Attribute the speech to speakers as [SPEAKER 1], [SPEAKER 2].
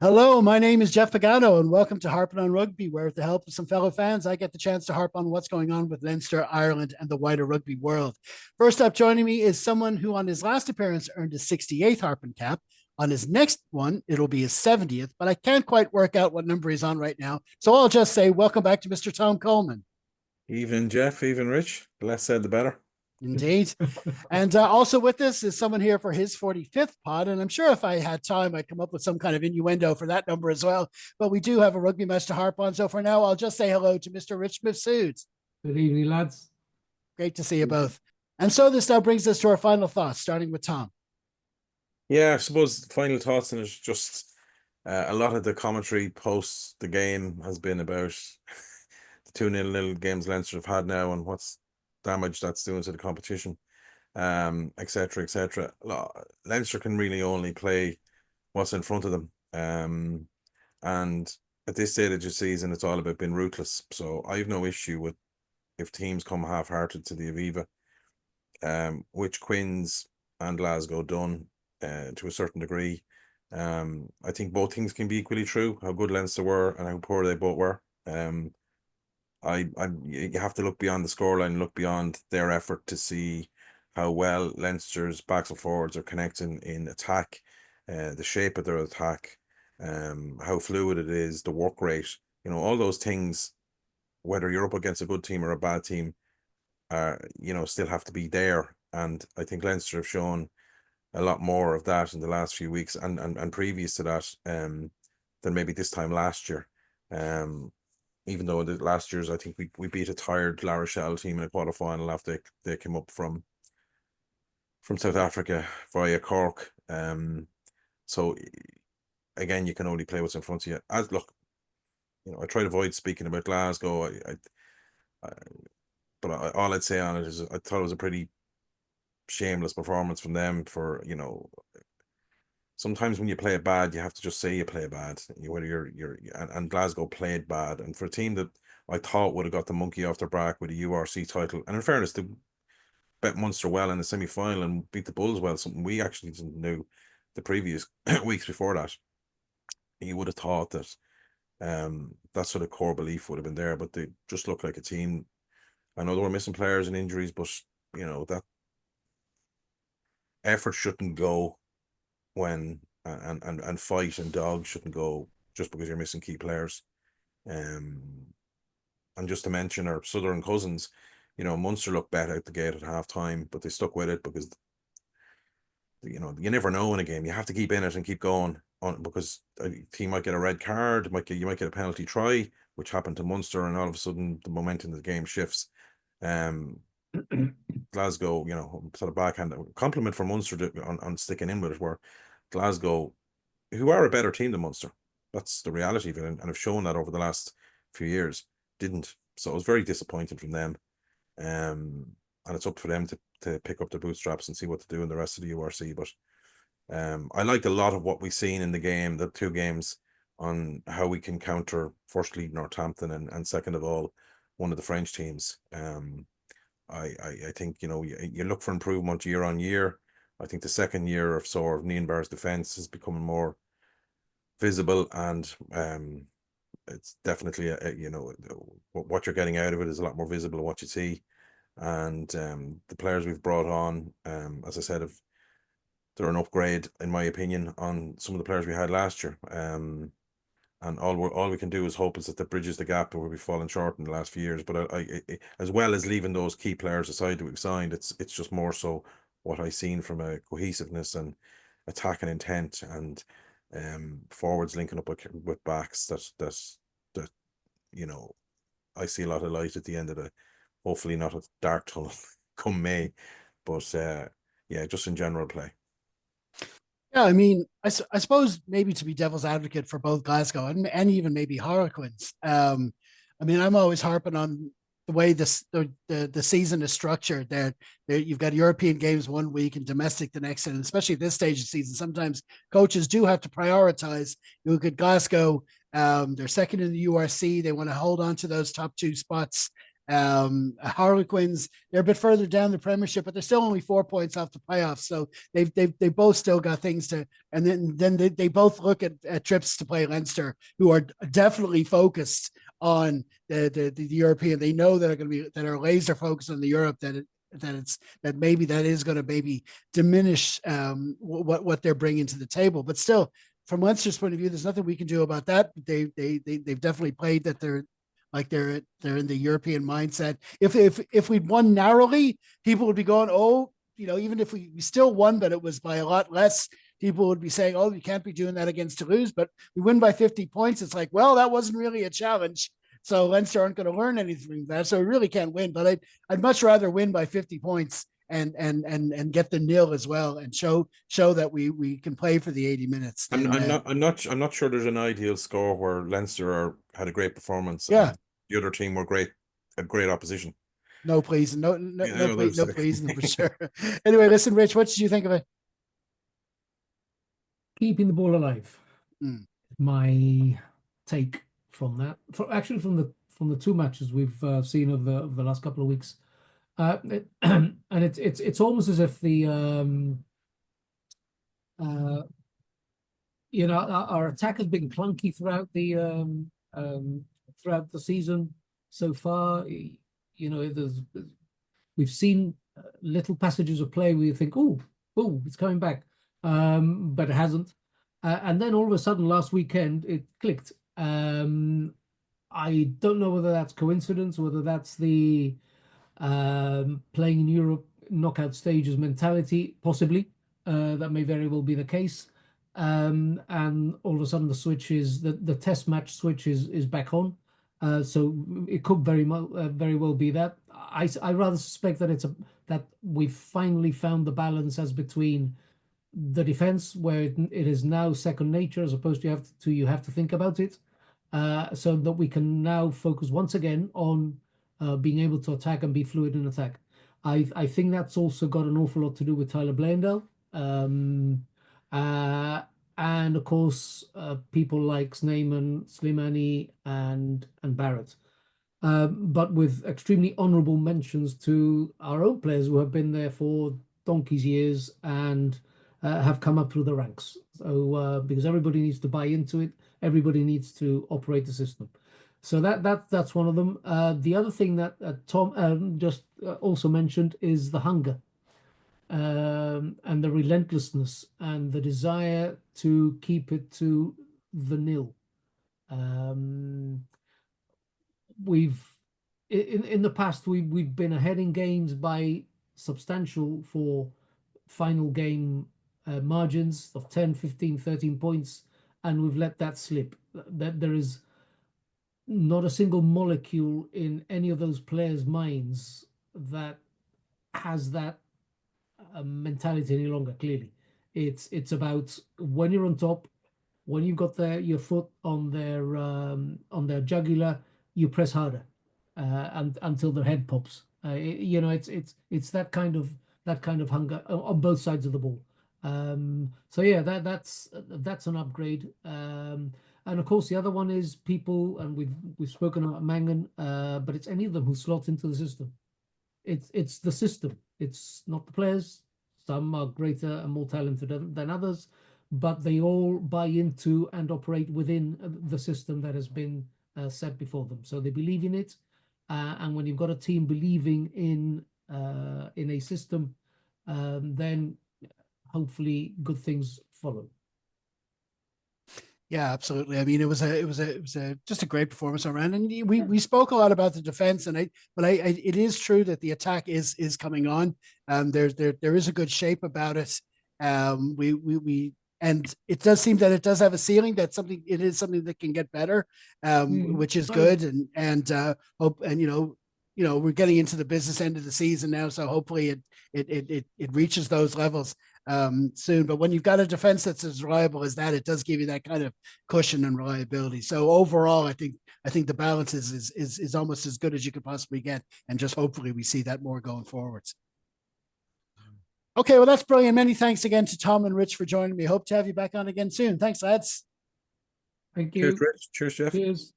[SPEAKER 1] Hello, my name is Jeff Pagano, and welcome to Harping on Rugby, where with the help of some fellow fans, I get the chance to harp on what's going on with Leinster, Ireland, and the wider rugby world. First up, joining me is someone who on his last appearance earned his 68th Harping cap. On his next one, it'll be his 70th, but I can't quite work out what number he's on right now. So I'll just say, welcome back to Mr. Tom Coleman.
[SPEAKER 2] Even Jeff, even Rich. The less said, the better.
[SPEAKER 1] Indeed. And also with us is someone here for his 45th pod. And I'm sure if I had time, I'd come up with some kind of innuendo for that number as well. But we do have a rugby match to harp on. So for now, I'll just say hello to Mr. Rich Mifsuds.
[SPEAKER 3] Good evening, lads.
[SPEAKER 1] Great to see you both. And so this now brings us to our final thoughts, starting with Tom.
[SPEAKER 2] Yeah, I suppose final thoughts, and it's just a lot of the commentary post the game has been about the 2-0 games Leinster have had now and what's damage that's doing to the competition, etc., etc. Leinster can really only play what's in front of them. And at this stage of the season, it's all about being ruthless. So I have no issue with if teams come half-hearted to the Aviva, which Quins and Glasgow done to a certain degree. I think both things can be equally true, how good Leinster were and how poor they both were. You have to look beyond the scoreline, look beyond their effort to see how well Leinster's backs and forwards are connecting in attack, the shape of their attack, how fluid it is, the work rate, all those things, whether you're up against a good team or a bad team, still have to be there. And I think Leinster have shown a lot more of that in the last few weeks and previous to that, than maybe this time last year. Even though the last year's, I think we beat a tired La Rochelle team in a quarterfinal after they came up from South Africa via Cork. So again, you can only play what's in front of you. I try to avoid speaking about Glasgow. But all I'd say on it is I thought it was a pretty shameless performance from them. Sometimes when you play it bad, you have to just say you play bad. Whether and Glasgow played bad, and for a team that I thought would have got the monkey off their back with a URC title, and in fairness, they bet Munster well in the semi-final and beat the Bulls well, something we actually didn't know the previous weeks before that. You would have thought that that sort of core belief would have been there, but they just look like a team. I know they were missing players and injuries, but that effort shouldn't go when and fight and dog shouldn't go just because you're missing key players. And just to mention our southern cousins, Munster looked better out the gate at half time, but they stuck with it because you never know in a game. You have to keep in it and keep going on, because a team might get a red card, you might get a penalty try, which happened to Munster, and all of a sudden the momentum of the game shifts. Glasgow, sort of backhand compliment for Munster on sticking in with it, where Glasgow, who are a better team than Munster, that's the reality of it, and have shown that over the last few years, didn't. So it was very disappointing from them. And it's up for them to pick up their bootstraps and see what to do in the rest of the URC. But I liked a lot of what we've seen in the game, the two games, on how we can counter firstly Northampton and second of all one of the French teams. I think you look for improvement year on year. I think the second year of sort of Nienbar's defense is becoming more visible, and it's definitely what you're getting out of it is a lot more visible of what you see. And the players we've brought on, as I said, they're an upgrade in my opinion on some of the players we had last year. And all we can do is hope is that bridges the gap where we've fallen short in the last few years. But I as well as leaving those key players aside that we've signed, it's just more so what I've seen from a cohesiveness and attack and intent, and forwards linking up with backs that I see a lot of light at the end of hopefully not a dark tunnel come May, but yeah, just in general play.
[SPEAKER 1] Yeah, I mean, I suppose maybe to be devil's advocate for both Glasgow and even maybe Harlequins. I mean, I'm always harping on the way the season is structured. There you've got European games one week and domestic the next, and especially at this stage of the season, sometimes coaches do have to prioritize. You look at Glasgow; they're second in the URC. They want to hold on to those top two spots. Harlequins, they're a bit further down the Premiership, but they're still only 4 points off the playoffs. So they both still got things to, and then they both look at trips to play Leinster, who are definitely focused on the European. They know that are going to be that are laser focused on the Europe that maybe that is going to maybe diminish what they're bringing to the table, but still. From Leinster's point of view, there's nothing we can do about that. They've definitely played that they're in the European mindset. If we'd won narrowly, people would be going, oh, even if we still won, but it was by a lot less, people would be saying, oh, you can't be doing that against Toulouse. But we win by 50 points. It's like, well, that wasn't really a challenge. So Leinster aren't going to learn anything from that. So we really can't win. But I'd much rather win by 50 points and get the nil as well, and show that we can play for the 80 minutes.
[SPEAKER 2] I'm not sure there's an ideal score where Leinster had a great performance
[SPEAKER 1] Yeah.
[SPEAKER 2] and the other team were a great opposition.
[SPEAKER 1] No pleasing, no pleasing for sure. Anyway, listen, Rich, what did you think of it?
[SPEAKER 3] Keeping the ball alive.
[SPEAKER 1] Mm.
[SPEAKER 3] My take from that, actually from the two matches we've seen over the last couple of weeks. And it's almost as if the our attack has been clunky throughout the season so far. We've seen little passages of play where you think, oh, it's coming back, but it hasn't. And then all of a sudden, last weekend, it clicked. I don't know whether that's coincidence, whether that's the playing in Europe knockout stages mentality, possibly. That may very well be the case. And all of a sudden the test match switch is back on. So it could very well be that. I rather suspect that that we've finally found the balance as between the defense, where it is now second nature, as opposed to you have to think about it, so that we can now focus once again on being able to attack and be fluid in attack. I think that's also got an awful lot to do with Tyler Blandell, and of course people like Snyman, Slimani, and Barrett. But with extremely honourable mentions to our own players who have been there for donkey's years and have come up through the ranks. So because everybody needs to buy into it, everybody needs to operate the system. So that's one of them. The other thing that Tom just also mentioned is the hunger and the relentlessness and the desire to keep it to the nil. We've in the past we've been ahead in games by substantial for final game margins of 10, 15, 13 points, and we've let that slip. That there is not a single molecule in any of those players' minds that has that mentality any longer. Clearly, it's about when you're on top, when you've got your foot on their jugular, you press harder, and until their head pops. It's that kind of hunger on both sides of the ball. So yeah, that's an upgrade. And of course, the other one is people, and we've spoken about Mangan, but it's any of them who slot into the system. It's the system. It's not the players. Some are greater and more talented than others, but they all buy into and operate within the system that has been set before them. So they believe in it, and when you've got a team believing in a system, then hopefully good things follow.
[SPEAKER 1] Yeah, absolutely. I mean, it was just a great performance around, and we spoke a lot about the defense, and it is true that the attack is coming on. There is a good shape about it. And it does seem that it does have a ceiling. It is something that can get better, which is good. And hope, and we're getting into the business end of the season now, so hopefully it reaches those levels soon. But when you've got a defense that's as reliable as that, it does give you that kind of cushion and reliability. So overall, I think the balance is almost as good as you could possibly get, and just hopefully we see that more going forwards. Okay, well, that's brilliant. Many thanks again to Tom and Rich for joining me. Hope to have you back on again soon. Thanks, lads.
[SPEAKER 3] Thank you.
[SPEAKER 2] Cheers, Rich. Cheers, Jeff.
[SPEAKER 3] Cheers.